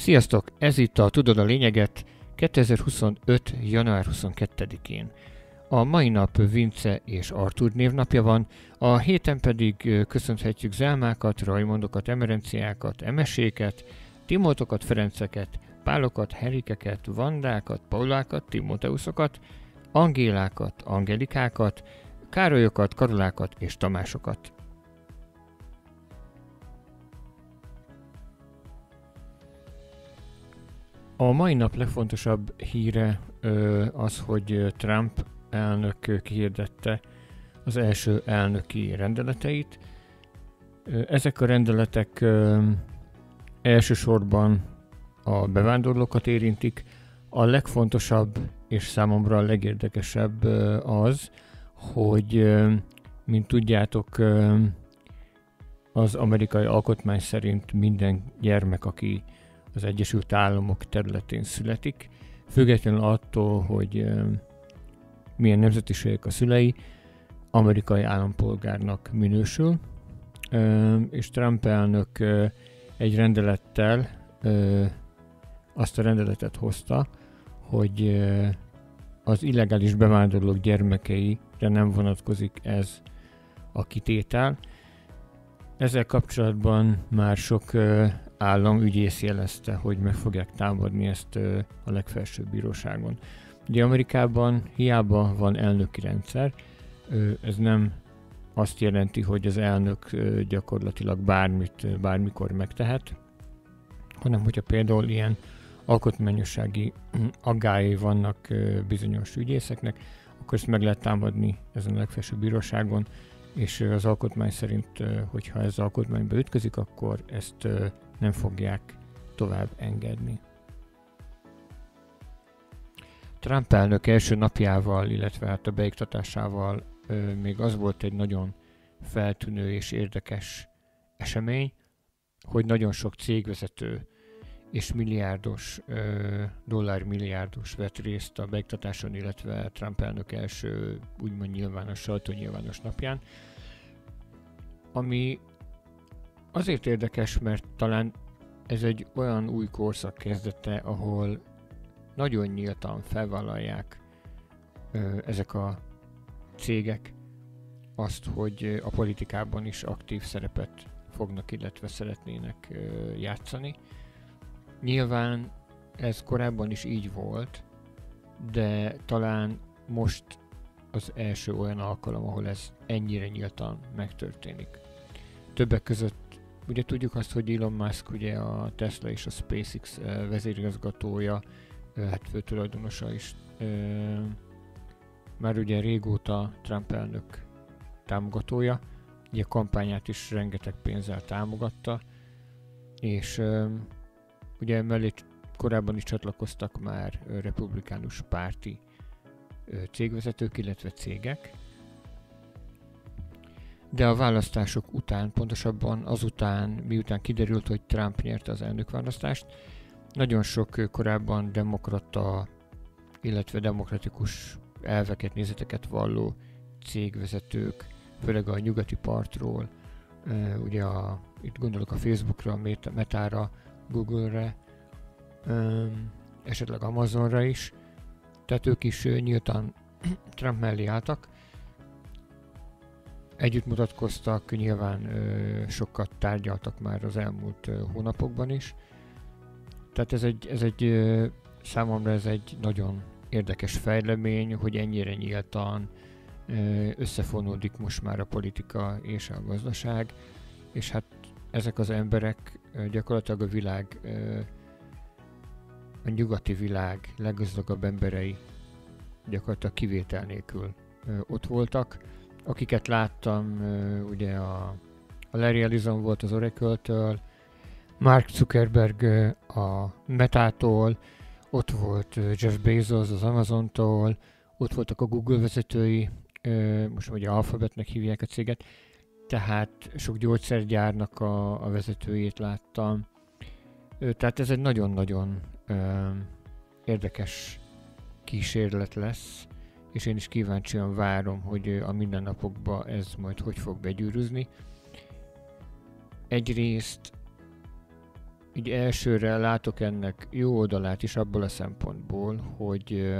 Sziasztok! Ez itt a Tudod a lényeget 2025. január 22-én. A mai nap Vince és Artur névnapja van, a héten pedig köszönhetjük Zelmákat, Rajmondokat, Emerenciákat, Emeséket, Timótokat, Ferenceket, Pálokat, Henrikeket, Vandákat, Paulákat, Timoteuszokat, Angélákat, Angelikákat, Károlyokat, Karolákat és Tamásokat. A mai nap legfontosabb híre az, hogy Trump elnök kihirdette az első elnöki rendeleteit. Ezek a rendeletek elsősorban a bevándorlókat érintik. A legfontosabb és számomra a legérdekesebb az, hogy mint tudjátok, az amerikai alkotmány szerint minden gyermek, aki az Egyesült Államok területén születik, függetlenül attól, hogy milyen nemzetiségek a szülei, amerikai állampolgárnak minősül, és Trump elnök egy rendelettel azt a rendeletet hozta, hogy az illegális bevándorlók gyermekeire nem vonatkozik ez a kitétel. Ezzel kapcsolatban már sok államügyész jelezte, hogy meg fogják támadni ezt a legfelsőbb bíróságon. Ugye Amerikában hiába van elnöki rendszer, ez nem azt jelenti, hogy az elnök gyakorlatilag bármit, bármikor megtehet, hanem hogyha például ilyen alkotmányossági aggályai vannak bizonyos ügyészeknek, akkor ezt meg lehet támadni ezen a legfelsőbb bíróságon, és az alkotmány szerint, hogyha ez az alkotmányba ütközik, akkor ezt nem fogják tovább engedni. Trump elnök első napjával, illetve hát a beiktatásával még az volt egy nagyon feltűnő és érdekes esemény, hogy nagyon sok cégvezető és dollármilliárdos vett részt a beiktatáson, illetve Trump elnök első úgymond nyilvános, sajtónyilvános napján, ami azért érdekes, mert talán ez egy olyan új korszak kezdete, ahol nagyon nyíltan felvállalják ezek a cégek azt, hogy a politikában is aktív szerepet fognak, illetve szeretnének játszani. Nyilván ez korábban is így volt, de talán most az első olyan alkalom, ahol ez ennyire nyíltan megtörténik. Többek között ugye tudjuk azt, hogy Elon Musk ugye a Tesla és a SpaceX vezérigazgatója, hát főtulajdonosa is, már ugye régóta Trump elnök támogatója, ugye a kampányát is rengeteg pénzzel támogatta, és ugye mellé korábban is csatlakoztak már republikánus párti cégvezetők, illetve cégek. De a választások után, pontosabban azután, miután kiderült, hogy Trump nyerte az elnökválasztást, nagyon sok korábban demokrata, illetve demokratikus elveket, nézeteket valló cégvezetők, főleg a nyugati partról, ugye itt gondolok a Facebookra, a Metára, Google-re, esetleg Amazonra is, tehát ők is nyíltan Trump mellé álltak, együtt mutatkoztak, nyilván sokat tárgyaltak már az elmúlt hónapokban is, tehát ez egy számomra ez egy nagyon érdekes fejlemény, hogy ennyire nyíltan összefonódik most már a politika és a gazdaság, és hát ezek az emberek gyakorlatilag a világ, a nyugati világ leggazdagabb emberei gyakorlatilag kivétel nélkül ott voltak. Akiket láttam, ugye a Larry Ellison volt az Oracle-től, Mark Zuckerberg a Metától, ott volt Jeff Bezos az Amazontól, ott voltak a Google vezetői, most ugye Alphabetnek hívják a céget, tehát sok gyógyszergyárnak a vezetőjét láttam. Tehát ez egy nagyon-nagyon érdekes kísérlet lesz, és én is kíváncsian várom, hogy a mindennapokban ez majd hogy fog begyűrűzni. Egyrészt így elsőre látok ennek jó oldalát is abból a szempontból, hogy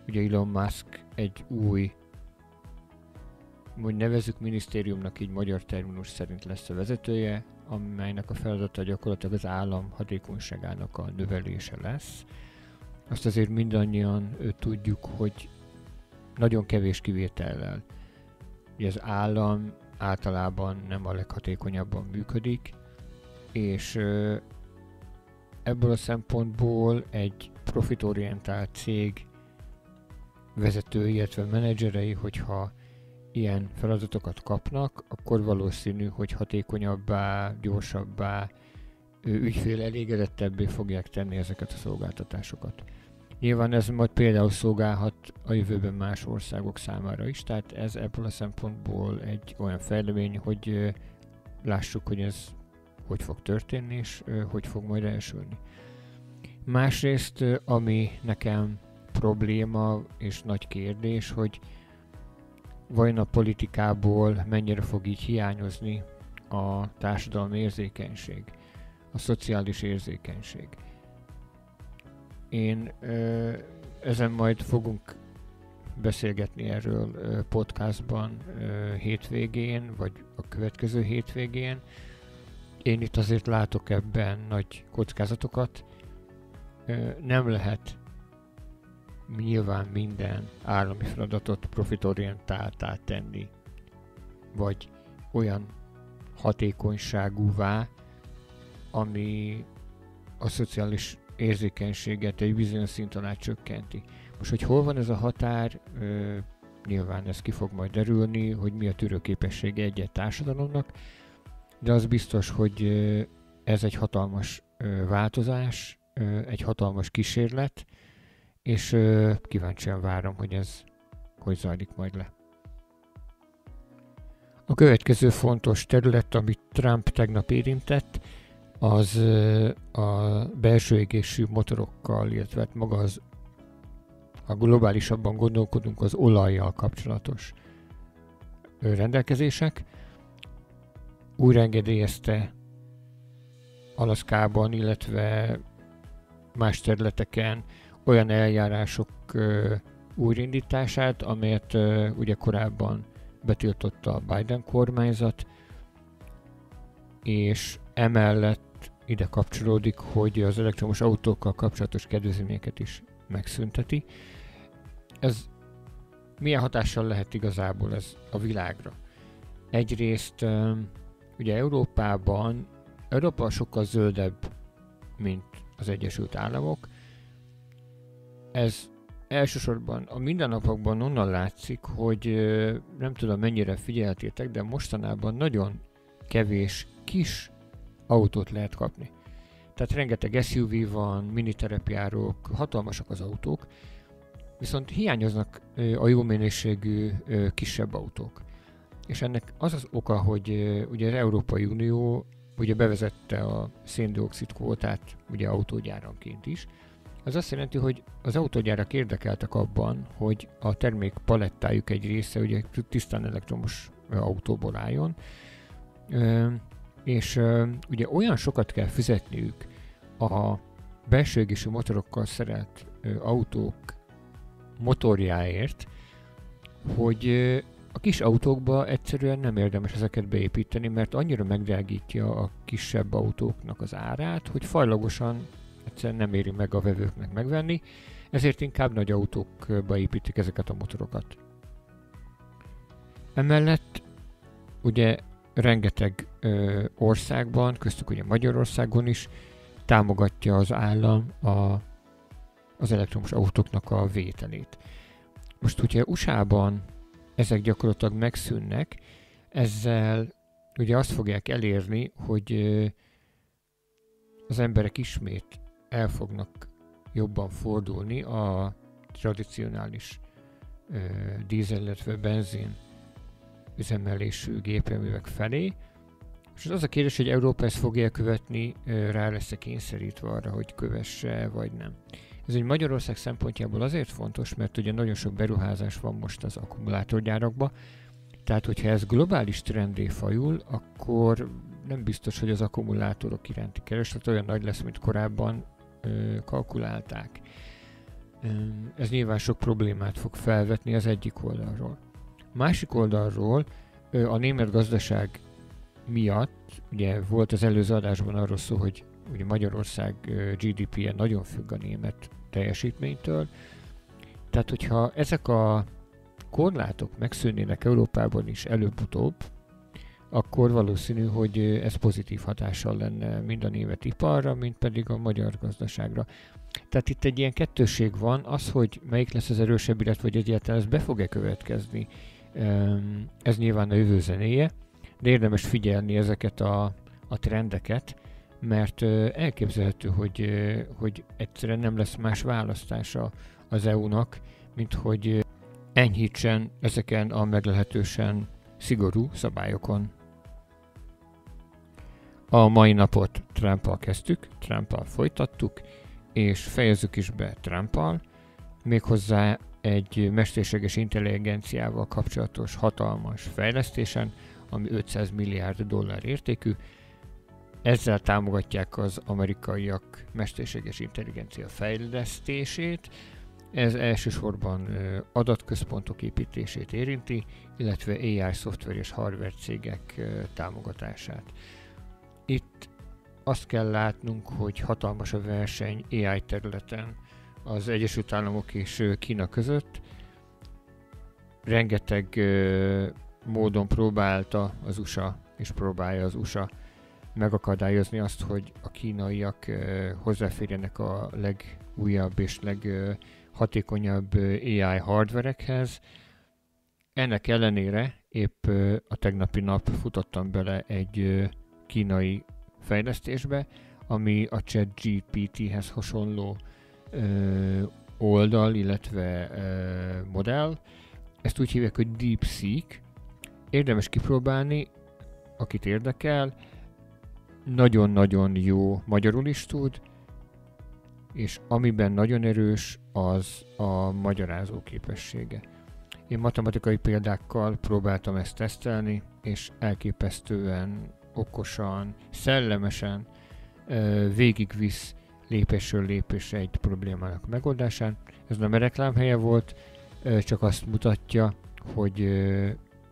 ugye Elon Musk egy új, hogy nevezzük minisztériumnak, így magyar terminus szerint lesz a vezetője, amelynek a feladata gyakorlatilag az állam hatékonyságának a növelése lesz. Azt azért mindannyian tudjuk, hogy nagyon kevés kivétellel. Ugye az állam általában nem a leghatékonyabban működik, és ebből a szempontból egy profitorientált cég vezetői, illetve menedzserei, hogyha ilyen feladatokat kapnak, akkor valószínű, hogy hatékonyabbá, gyorsabbá, ügyfél elégedettebbé fogják tenni ezeket a szolgáltatásokat. Nyilván ez majd például szolgálhat a jövőben más országok számára is, tehát ez ebből a szempontból egy olyan fejlemény, hogy lássuk, hogy ez hogy fog történni, és hogy fog majd elsülni. Másrészt, ami nekem probléma és nagy kérdés, hogy vajon a politikából mennyire fog így hiányozni a társadalmi érzékenység, a szociális érzékenység. Én ezen majd fogunk beszélgetni erről podcastban hétvégén, vagy a következő hétvégén. Én itt azért látok ebben nagy kockázatokat. Nem lehet nyilván minden állami feladatot profitorientáltá tenni, vagy olyan hatékonyságúvá, ami a szociális érzékenységet egy bizonyos szinten át csökkenti. Most, hogy hol van ez a határ, nyilván ez ki fog majd derülni, hogy mi a tűrőképessége egy társadalomnak, de az biztos, hogy ez egy hatalmas változás, egy hatalmas kísérlet, és kíváncsian várom, hogy ez hogy zajlik majd le. A következő fontos terület, amit Trump tegnap érintett, az a belső égésű motorokkal, illetve maga az, ha globálisabban gondolkodunk, az olajjal kapcsolatos rendelkezések. Újra engedélyezte Alaszkában, illetve más területeken olyan eljárások újraindítását, amelyet ugye korábban betiltotta a Biden kormányzat, és emellett ide kapcsolódik, hogy az elektromos autókkal kapcsolatos kedvezményeket is megszünteti. Ez milyen hatással lehet igazából ez a világra? Egyrészt ugye Európa sokkal zöldebb, mint az Egyesült Államok. Ez elsősorban a mindennapokban onnan látszik, hogy nem tudom mennyire figyeltétek, de mostanában nagyon kevés kis autót lehet kapni. Tehát rengeteg SUV van, mini terepjárók, hatalmasak az autók, viszont hiányoznak a jó minőségű kisebb autók. És ennek az az oka, hogy ugye az Európai Unió ugye bevezette a szén-dioxid kvótát ugye autógyáranként is. Ez azt jelenti, hogy az autógyárak érdekeltek abban, hogy a termék palettájuk egy része ugye tisztán elektromos autóból álljon, és ugye olyan sokat kell fizetniük a belső égésű motorokkal szerelt autók motorjáért, hogy a kis autókba egyszerűen nem érdemes ezeket beépíteni, mert annyira megdrágítja a kisebb autóknak az árát, hogy fajlagosan egyszerűen nem éri meg a vevőknek megvenni, ezért inkább nagy autókba építik ezeket a motorokat. Emellett ugye rengeteg országban, köztük ugye Magyarországon is támogatja az állam az elektromos autóknak a vételét. Most, hogyha USA-ban ezek gyakorlatilag megszűnnek, ezzel ugye azt fogják elérni, hogy az emberek ismét el fognak jobban fordulni a tradicionális dízel, illetve benzin üzemelésű gépjárművek felé. És az a kérdés, hogy Európa ezt fogja követni, rá lesz-e kényszerítve arra, hogy kövesse, vagy nem. Ez egy Magyarország szempontjából azért fontos, mert ugye nagyon sok beruházás van most az akkumulátorgyárakba, tehát hogyha ez globális trendé fajul, akkor nem biztos, hogy az akkumulátorok iránti kereslet olyan nagy lesz, mint korábban kalkulálták. Ez nyilván sok problémát fog felvetni az egyik oldalról. Másik oldalról a német gazdaság miatt, ugye volt az előző adásban arról szó, hogy ugye Magyarország GDP-je nagyon függ a német teljesítménytől, tehát hogyha ezek a korlátok megszűnnének Európában is előbb-utóbb, akkor valószínű, hogy ez pozitív hatással lenne mind a német iparra, mind pedig a magyar gazdaságra. Tehát itt egy ilyen kettősség van, az, hogy melyik lesz az erősebb, illetve hogy egyáltalán ez be fog-e következni. Ez nyilván a jövő zenéje, de érdemes figyelni ezeket a trendeket, mert elképzelhető, hogy egyszerűen nem lesz más választása az EU-nak, mint hogy enyhítsen ezeken a meglehetősen szigorú szabályokon. A mai napot Trumpal kezdtük, Trumpal folytattuk, és fejezzük is be Trumpal, méghozzá egy mesterséges intelligenciával kapcsolatos hatalmas fejlesztésen, ami 500 milliárd dollár értékű. Ezzel támogatják az amerikaiak mesterséges intelligencia fejlesztését. Ez elsősorban adatközpontok építését érinti, illetve AI szoftver és hardware cégek támogatását. Itt azt kell látnunk, hogy hatalmas a verseny AI területen az Egyesült Államok és Kína között. Rengeteg módon próbálta az USA, és próbálja az USA megakadályozni azt, hogy a kínaiak hozzáférjenek a legújabb és leghatékonyabb AI hardverekhez. Ennek ellenére épp a tegnapi nap futottam bele egy kínai fejlesztésbe, ami a ChatGPT-hez hasonló oldal, illetve modell. Ezt úgy hívják, hogy DeepSeek. Érdemes kipróbálni, akit érdekel. Nagyon-nagyon jó magyarul is tud, és amiben nagyon erős, az a magyarázó képessége. Én matematikai példákkal próbáltam ezt tesztelni, és elképesztően okosan, szellemesen végigvisz lépésről lépésre egy problémának megoldásán. Ez nem a reklámhelye volt, csak azt mutatja, hogy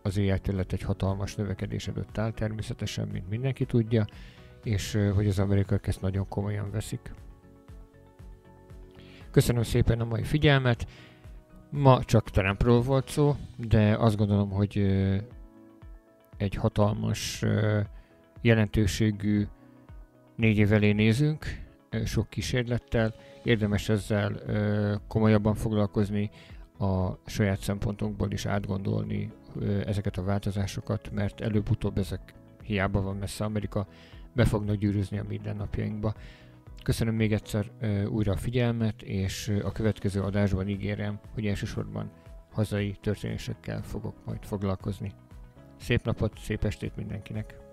az AI terület egy hatalmas növekedés előtt áll természetesen, mint mindenki tudja, és hogy az amerikaiak ezt nagyon komolyan veszik. Köszönöm szépen a mai figyelmet! Ma csak Trumpról volt szó, de azt gondolom, hogy egy hatalmas jelentőségű 4 év elé nézünk, sok kísérlettel. Érdemes ezzel komolyabban foglalkozni, a saját szempontunkból is átgondolni ezeket a változásokat, mert előbb-utóbb ezek, hiába van messze Amerika, be fognak gyűrűzni a mindennapjainkba. Köszönöm még egyszer újra a figyelmet, és a következő adásban ígérem, hogy elsősorban hazai történésekkel fogok majd foglalkozni. Szép napot, szép estét mindenkinek!